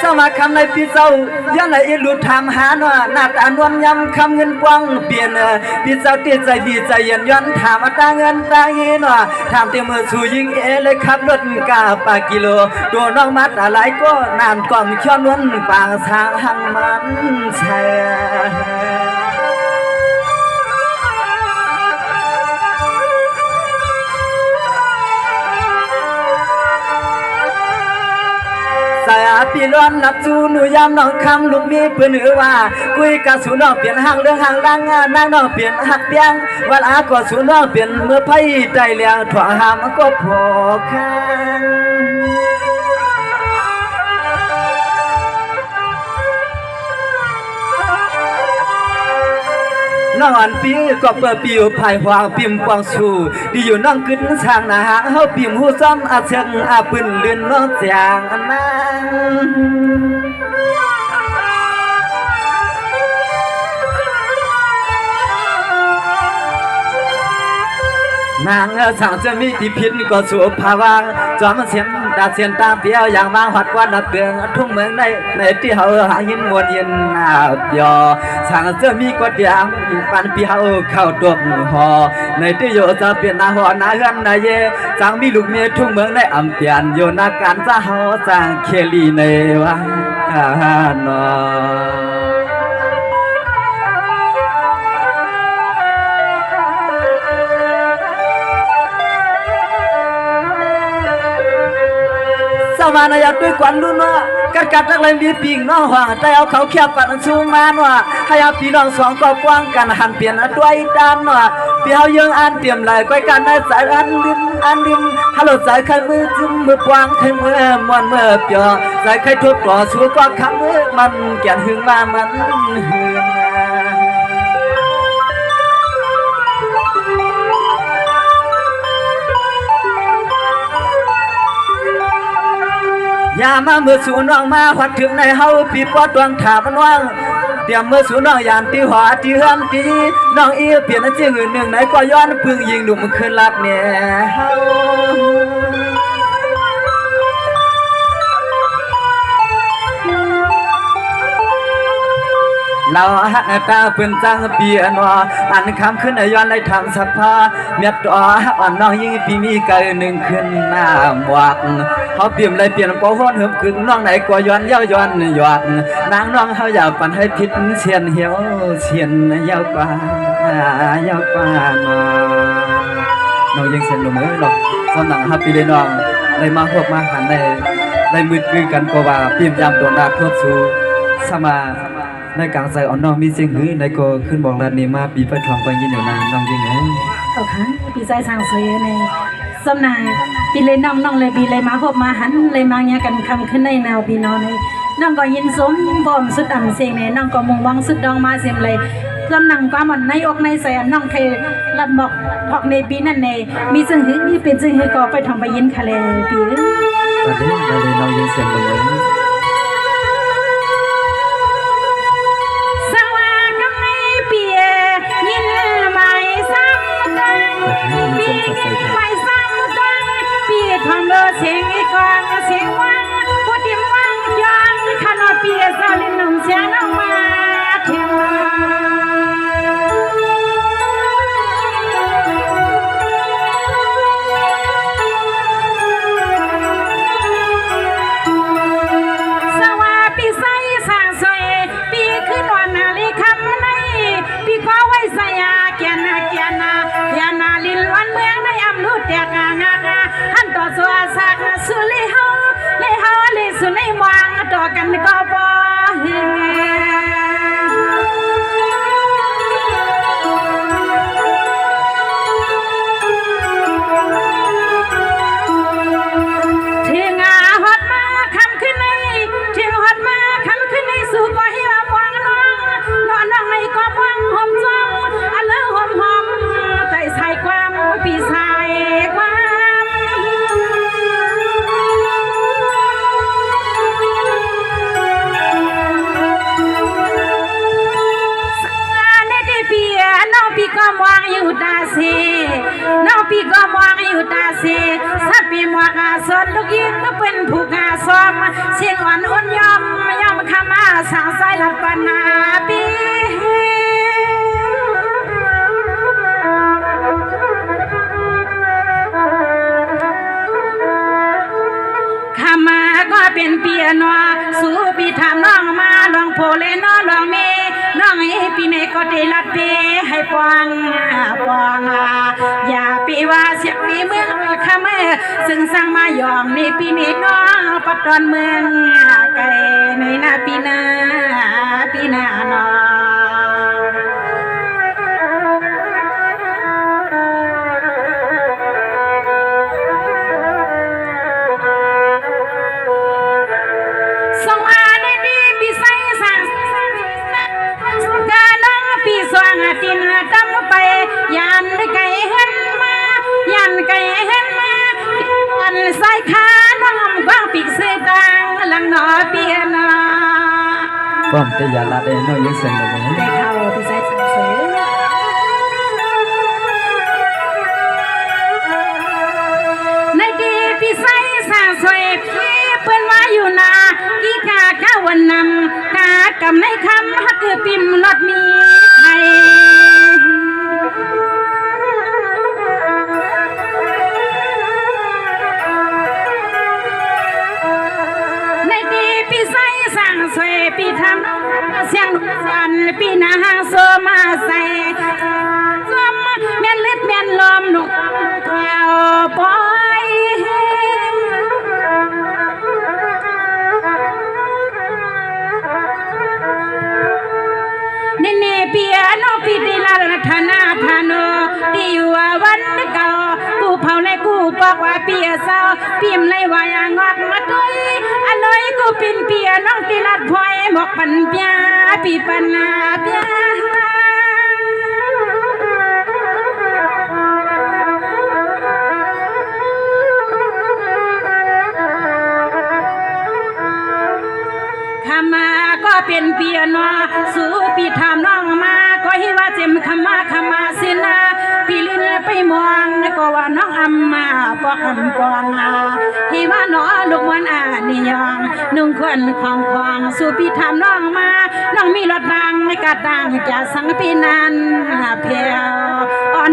สมาคำในปีเจ้ายันในอิรุธรรมหาหน้าหน้าตานวลยำคำเงินกว้างเปลี่ยนปีเจ้าตีใจดีใจเย็นย้อนถามตาเงินตาเงินถามเต็มมือสู่ยิงเลยขับรถกาปากิโลตัวน้องมัดอะไรก็นานกล่อมเชื่อนวนปางทางหังมันใช่สายปีร้อนนับจูหนูยามน้องคำลูกมีปืนหือว่าคุยกับสูน้องเปลี่ยนห่างเรื่องห่างดังนางน้องเปลี่ยนหักเปียงวันอาก็สูน้องเปลี่ยนเมื่อไพ่ใจเลี้ยงถั่วหามก็พอข้างน้องอันปีก็เปิดปีอยู่ภายหวางปิ่มกวางสู่ดีอยู่น้องขึ้นทางหน้าหางเฮาปิ่มหูซ้อมอาเชิงอาปืนเลื่อนน้องจางนางสั่งจะมีที่พินก็สู่ภาวางจอมเสียงดาเสียนตามเปียวอย่างวางหัดวันนับเบืองทุ่งเมืองในที่เขาหาหินมวลเย็นอาบยอสั่งจะมีกวดยางปันเปียวเข้าตัวหอในที่โยจะเปลี่ยนนาหอนาเฮือนนาเยสั่งมีลูกเมียทุ่งเมืองในอำเปียนโยนาการจะเฮาสั่งเคลีในวังนอสวรรค์อยากด้วยควันรุ่นว่ากัดนักเลงดีปีกน้องห่างแต่เอาเขาแคบปัดชูมาหน่ะให้เอาพี่น้องสองก็กว้างกันหันเปลี่ยนด้วยดานหน่ะพี่เขายังอันเตรียมไหลก้อยกันได้สายอันดินฮัลโหลสายใครมือจุ่มมือกว้างใครมือมวนมือเปียสายใครทุบต่อสู้ก็คำมือมันแก่นหึงมามันหึงยามาเมื่อสูน้องมาหัดถึงในเฮาปีปอดดวงถามันว่างเตรียมเมื่อสูน้องยานตีหัวตีเฮือนตีน้องเอี้ยเปลี่ยนจื่อหนึ่งไหนก็ย้อนพึ่งยิงดุมคืนลัดเนี่ยเฮาเราตาเป็นจังเปียนว่าอันคำขึ้นย้อนในทางสภาเมียต่ออ่อนน้องยิ่งปีมีไก่หนึ่งขึ้นหน้าหมวกเขาเปลี่ยนเลยเปลี่ยนโป้ห้อนเหิมกึ่งน้องไหนก็ย้อนเย้าย้อนหยอดนางน้องเขาอยากปั่นให้พิษเชียนเหี่ยวเชียนเย้ากว่าน้องยังเสียนลงมือหรอกสำนักฮับปีเลยน้องเลยมาพวกมาหันได้มืดมือกันก็ว่าเปลี่ยนยามตัวนาทั่วสู่สมาในกลางใจอ่อนน้องมีเสียงหื้อในก็ขึ้นบอกรันนี้มาปีไปทองไปยินอยู่นานน้องยังไงเอาค่ะปีใจสั่งเสียในสมนายปีเลยน้องเลยปีเลยมาพบมาหันเลยมาเนี่ยกันคำขึ้นในแนวปีนอนเลยน้องก็ยินสมบ่มสุดอ่ำเสียงเนี่ยน้องก็มุ่งวังสุดดองมาเสียมเลยลำหนังความมันในอกในใจน้องเคยรัดบอกพอกในปีนั่นเองมีซึ่งหื้อมีเป็นซึ่งหื้อก็ไปทองไปยินคะเลปีตอนนี้น้องยังเสียงเลยทำเบอร์เสียงอีกก่อนเสียงวังผู้ที่วังจังขนาดเปียสาลินหนุ่มเสียงน้องมาเที่ยวสวัสดีใส่สางสวยปีขึ้นวันนาฬิกาในปีขอไว้สยาเกียนาลินวันเมืองในอำลุดเดียกางาหันต่อสัวสักสุลิเฮาเลยสุนัยมวางต่อกันก็บ่เฮถึงฮอดมาคำขึ้นในถึงฮอดมาคำขึ้นในสู่ก็เหี่ยวมวางน้องในก็มวางหอมจ้องอันเลิกหอมใจใส่ความปีใส่ความปีก็มองอยู่ตาเสน้องปีก็มองอยู่ตาเสสับปีมองอาสนลูกยิงก็เป็นผู้กาซ้อมเสียงอ่อนอ่อนยอม ได้ลัดเปให้ปองอย่าปีว่าเสียงปีเมืองขะเมซึ่งสร้างมาย่องในปีนี้น้องปัดตอนเมืองไก่ในนาปีนาน้องตินตำไปยันไก่เห็นมาวันสายขาน้องกว้างปีกเสตังหลังหนอเปียนาป้อมแต่อย่าละได้น้องยังเสียงเลยได้เข้าที่สายสังเสในดีพี่ใส่สางสวยพี่เปิ้นว่าอยู่นากี่กาข้าวันนำกากำในคำฮักคือปิมรถมีไทยในดีพี่ใส่สางสวยพี่ทำเสียงสันพี่นาหางโซมาใส่ซอมแม่นเล็ดแม่นลมหนุกแถวปอยเนเปียโนปีติลาลธนาธานุที่อยู่วันเก่ากูเผาในกูบอกว่าเปียเศร้าพิมพ์ในวายงอกมาตุยอร่อยกูปินเปียน้องตีลัดพอยบอกปันเปียปีปันนาเปียมาก็เป็นเปียนอสู่ปีถามน้องมาก็ให้ว่าเจ็มขมาสินะปีลินไปมองก็ว่าน้องอำมาปอกำปองให้ว่าน้อลูกวันนิยองนุ่งควันของสู่ปีถามน้องมาน้องมีรถดังกระดังจะสังปีนั้นเพียว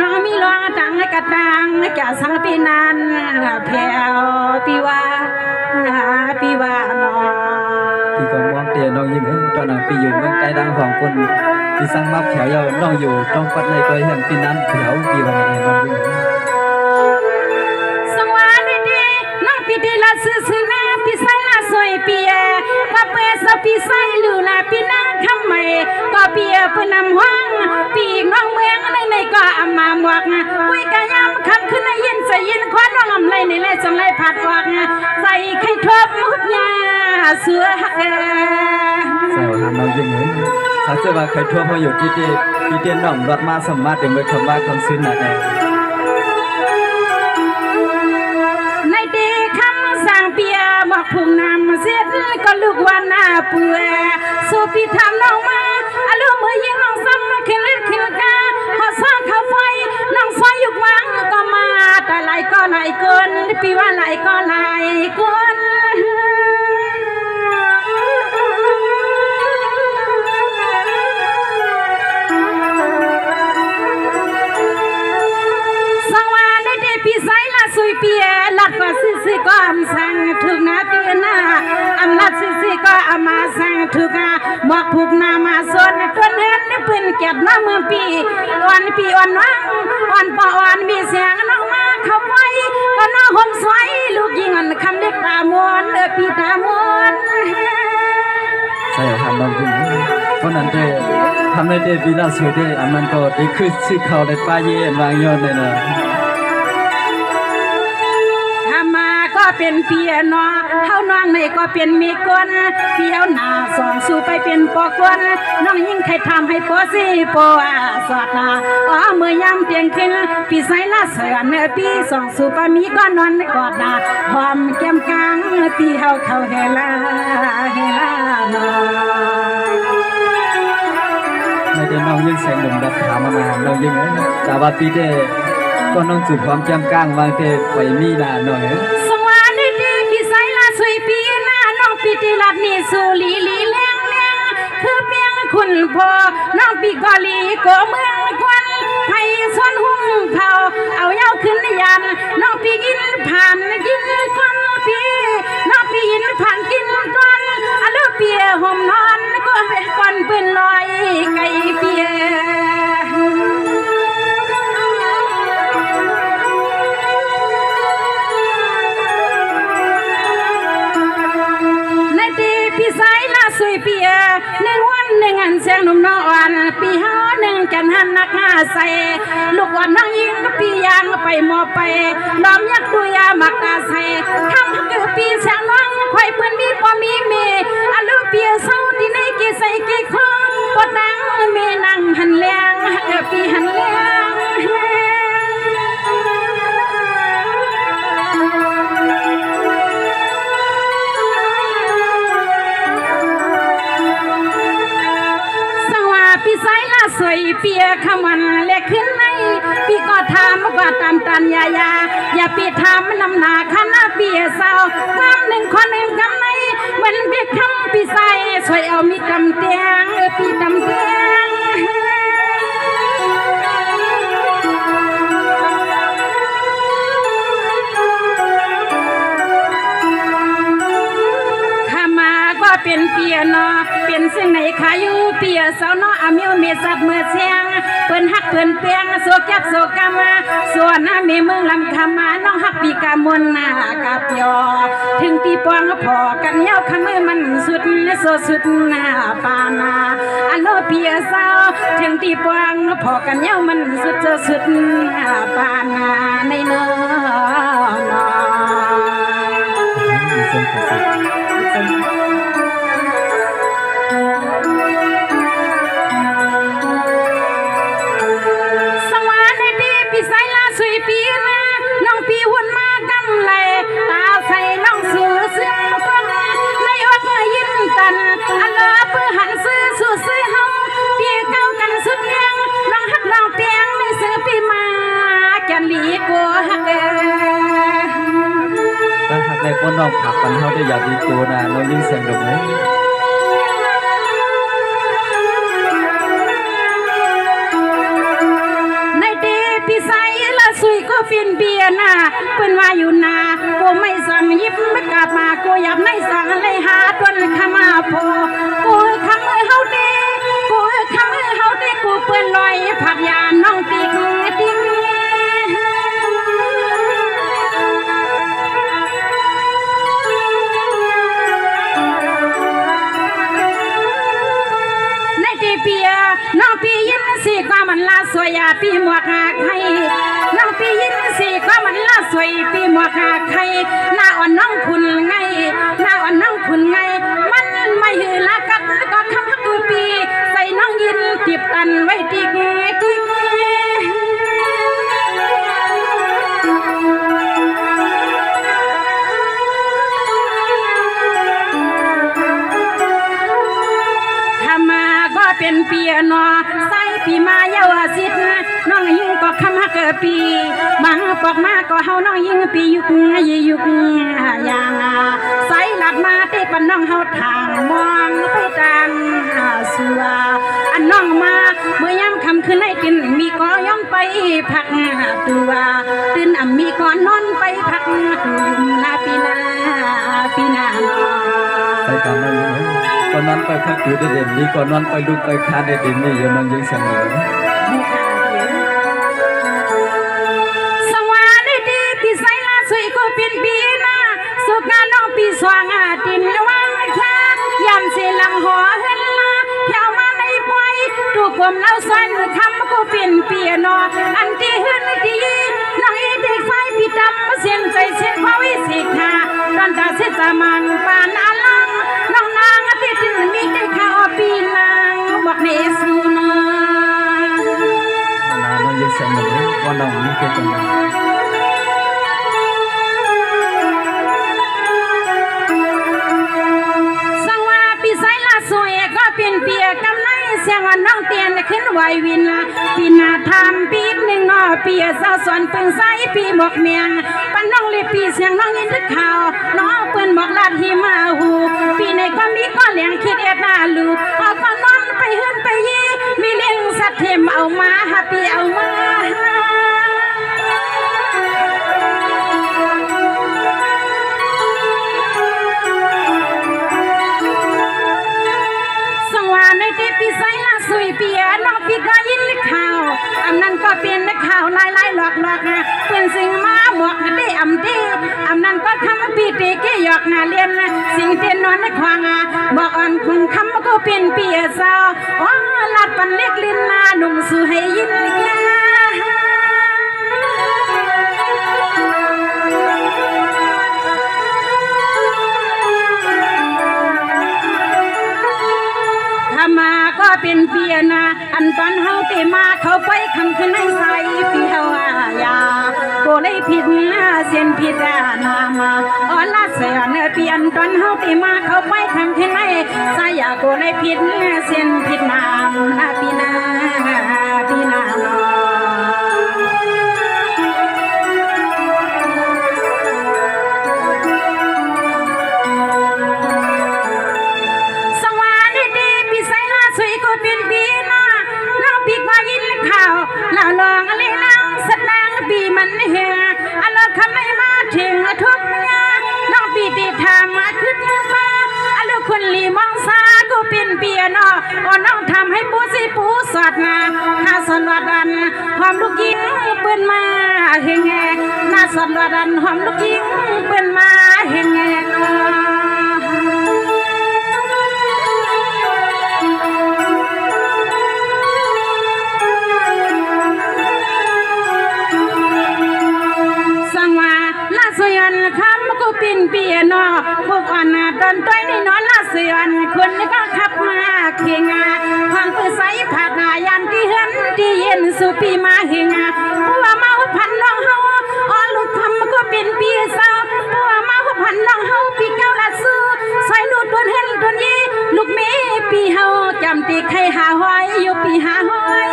น้องมีรถดังกระดังจะสังปีนั้นเพียวปีว่าน้องพี่ก็มองเตียน้องยิ้มตอนนั้นพี่อยู่เมืองใต้ดังของคนพี่สั่งมับแถวยาวน้องอยู่ตรงปัดในก้อยแห่งพี่นั้นแถวพี่วันนี้น้องยิ้มสวัสดีน้องพี่ดีละซื่อๆนะพี่ใส่ละสวยเปียก็เปิดสพี่ใส่ลูละพี่นางคำใหม่ก็เปียเปิ้นนำห้องปีกน้องเมืองในก็อำมาหมวกคุยกะยำคำขึ้นในยินใจยินควันน้องอำไรในเลยจังไรผัดออกใส่ไข่ทบมุดยาเสือใส่หันน้องยิ้มสักเสือว่าเคยทั่วพออยู่ที่เตียนน้องรถมาสมมาเต็มไปคำว่าคำซึ้งอะไรในดีคำสั่งเปียบอกพุ่งนำเสียดก็ลูกวันหน้าเปื่อสู้พี่ทำน้องมาอารมณ์มือยิงน้องซ้ำขึ้นเลือดขึ้นกาพอซ่อนเข้าไฟน้องไฟยุกวังก็มาแต่ไหลก็ไหลเกินพี่ว่าไหลก็ไหลเกินพี่ใส่ละสุยเปียลัดว่าซิก็อำสั่งถึงนาเปียนาอำลัดซิก็อามาสั่งถึงหมอกผูกนามาสนต้นเห็นเป็นเก็บน้ำเมืองปีอ่อนวังอ่อนปออ่อนมีเสียงน้องมาเข้าไว้ก็น้องห่มสวยลูกยิงอันคำเด็กตามวนพี่ตามวนใช่ทำน้องจริงเพราะนั้นเด้ทำได้ปีละสวยได้อันนั้นก็ดีขึ้นสิเขาได้ป้าเย็นวางย้อนเลยนะก็เป็นเปียนอเฮาน้องในก็เป็นมีกวนเปียวหน้าสองสู่ไปเป็นปอกวนน้องยิ่งใครทำให้ปอสิปอสอดนาเมื่อยามเตียงขึ้นพี่ใส่ละเสือเนื้อพี่สองสู่ไปมีก็นอนกอดนาหอมแก้มกลางพี่เฮาเข้าเฮลาน้องไม่ได้น้องยิ่งแสงดมดับถามมาน้องยิ่งแต่ว่าพี่ได้ก็น้องจูบความแก้มกลางวางเตะไปมีนาหน่อยสุยปีหน้าน้องปีติลัดนี่สูลีแรงคือเพียงคุณพ่อน้องปีกอลีก็เมืองควันไทยส่วนหุ่งเผาเอาเย้าขึ้นยันน้องปีกินผ่านกินควันปีน้องปีกินผ่านกินตอนอเลือเปียห่มนอนก็เป็นก่อนเป็นลอยไก่เปีย หนึ่งวันหนึ่งอันเสียงหนุ่มน้องอ่อนปีห้าหนึ่งจันหันนักหาใส่ลูกอ่อนน้องยิงก็ปียางไปหมอไปน้อมยักดูยาหมักตาใส่ทำคือปีเสียงน้องควายเปื้อนมีบ่มีเมอลูเปียเศร้าที่ในกี่ใส่กี่ข้อปวดนังเมนั่งหันแรงปีหันแรงพี่สายล่าสวยเปียขมันเล็กขึ้นในพี่ก็ทำว่าตามตันยายาอย่าปีทำนำหนาคณะเปียสาวความหนึ่งคนหนึ่งกำในเหมือนพี่คำพี่สายสวยเอามีดำเตียงพี่ดำเตียงเป็นเปียนอเป็นสิ่งไหนขาอยู่เปียสาวนออามิวเมสับเมื่อเชียงเปิ้นฮักเปิ้นเปียงโซกักโซกามาส่วนน้าเมเมืองลำคามาน้องฮักปีกามนนากาเปียถึงปีปองพอกันเย้าคำมือมันสุดโซสุดหน้าปานาอันโลเปียสาวถึงปีปองพอกันเย้ามันสุดสุดหน้าปานาในเนื้อพี่สายลาสวยปีนะน้องปีหุ่นมากำไรตาใส่น้องซื้อเสื้อฟังในอกยิ้มกันอันลาเพื่อหันซื้อสู่ซื้อเฮาปีเก้ากันสุดเลี้ยงน้องฮักน้องเตียงไม่ซื้อปีมาแก่นหลีกัวฮักถ้าหากในป้นน้องผักกันเขาได้อยากดีตัวนะเรายิ่งเสียงดอกไม้พี่สายละสุยก็ฟินเบียนาเปิ้นว่าอยู่นากูไม่สั่งยิบไม่กลับมากูอยากไม่สั่งเลยหาต้นขมาพอกูคำเฮาเดกูคำเฮาเดกูเปิ้นลอยผักยาน้องติ๊กติ๊กเปียน้องปียิ้มสีความมันลาสวยปีหมวกหาใครน้องปียิ้มสีความมันลาสวยปีหมวกหาใครหน้าอ่อนน้องคุณไงหน้าอ่อนน้องคุณไงมันไม่หือละกัดก็คำฮักกูปีใส่น้องยินติบตันไว้ติ๊กติ๊กเป็นเปียนอใส่ปีมาเยาวสิทธิ์น้องยิงก็คำฮักปีบางปอกมาก็เฮาน้องยิงปียุกอย่างใส่หลัดมาได้ปนน้องเฮาทางมองไปทางสัวอันน้องมาเมื่อยามคำคืนให้กินมีก็ย่อมไปพักตัวตื่นมีก็นอนไปพักตัวนาปีนาใส่กำลังก่อนนอนไปพักอยู่ได้เด่นนี้ก่อนนอนไปลุกไปคานได้ดินนี่ยังนอนยังเสมอสวาได้ดีพี่สายลาสวยก็เป็นปีนะสุกาน้องปีสว่างดินระวังแค่ยำเสียลังหัวเห็นละเที่ยวมาในปล่อยดูผมเล่าสั้นคำก็เป็นเปียนออันที่เห็นดีน้องอีเด็กไฟพี่ดำเสียงใจเสียงพาวิสิกาตอนตาเสียจามันปานอลังน้องนางอติถึงมีได้ข่าวปีนางบอกเนสูนาน้องยังเสียงเหมือนว่าน้องมีเกิดจังสังว่าปีสายลาสวยก็เป็นเปียกำไรเสียงว่าน้องเตียนขึ้นไหววินปีนาทำปีหนึ่งนอปีสาวสวนเปิงใสปีบอกเมียงปันน้องเลยปีเสียงน้องยินทึกข่าวน้องเปิ้นบอกลาดหิมาหูปีในก็มีก็เลี้ยงคิดเอ็ดนาลูกเอาก็นอนไปหื้นไปยี่มีเลี้ยงสัตว์เทมเอามาหาปีเอามาสังวาในที่ปีไซลาสุยเปียน้องปีก็ยินข่าวอันนั้นก็เป็นข่าวไล่หลอกเป็นสิ่งมาหมวกได้อันนั้นก็คำปีเตะกี้หยอกงาเลียนสิ่งเต้นนอนในควาง บอกอ่อนคงคำก็เป็นเปียสาวว่าลัดปันเล็กลิ้นนาหนุ่มสู่ให้ยินยามาก็เป็นเปียนาอันตอนเฮาเตมาเขาไปคำขึ้นให้ใส่เปียวายาโกเลยผิดเสียนผิดนามาอ๋อละเสียนเปียนตอนเฮาเตมาเขาไปคำขึ้นให้ใส่ยาโกเลยผิดเสียนผิดนามปีนาปีนาเราลองอะไรน้ำสนางปีมันเหียอันเราคำไม่มาถึงทุกยาน้องปีติธรรมขึ้นมาอันเราคนลีมองซาก็เป็นเปียนอ๋อน้องทำให้ปูสิปูสอดนาข้าสอนวัดันหอมลูกยิงปืนมาเฮงแงน่าสอนวัดันหอมลูกยิงปืนมาเฮงแงปินเปียนอพวกอ่อนตอนต้อยนี่นอนละเสือนคนก็ขับมาเคียงความปื้อใสผาดนายันที่เห็นที่เย็นสุปีมาเฮงผัวเมาพันน้องเฮาอ๋อลูกทำก็เป็นปีเศร้าผัวเมาพันน้องเฮาปีเก้าละซื้อใส่นูดดวนเฮลดวนยี่ลูกเมปีเฮาจำตีใครหาหอยอยู่ปีหาหอย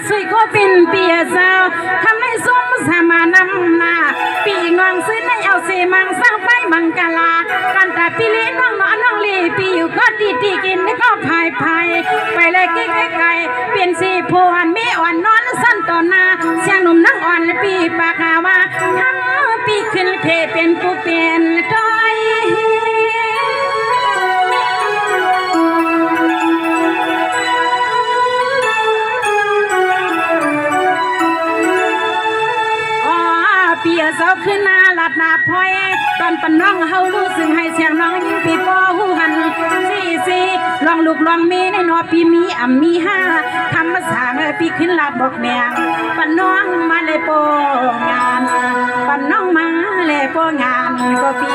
สวยก็เป็นเปียสาวทำให้สมสามานำนาปีงองซื้อในเอาเสมังสร้างไปมังกลากันแต่ปีเลี้ยน้องน้องลีปีอยู่ก็ดีกินก็พายไปเลยกิ๊กไก่เปลี่ยนสีพวนมีอ่อนนอนสั้นต่อหน้าเสียงหนุ่มนั่งอ่อนปีปากว่าทั้งปีขึ้นเพเป็นผู้เป็นต้อยเปียเสาขึ้นนาลัดนาพอยตอนปนน้องเฮารู้สึกให้เสียงน้องยิ่งปีปอหูหันซีลองลูกลองมีในนอปีมีมีห้าทำมาสางปีขึ้นลาดบอกแมงปนน้องมาเลยโปงานปนน้องมาเลยโปงานก็ปี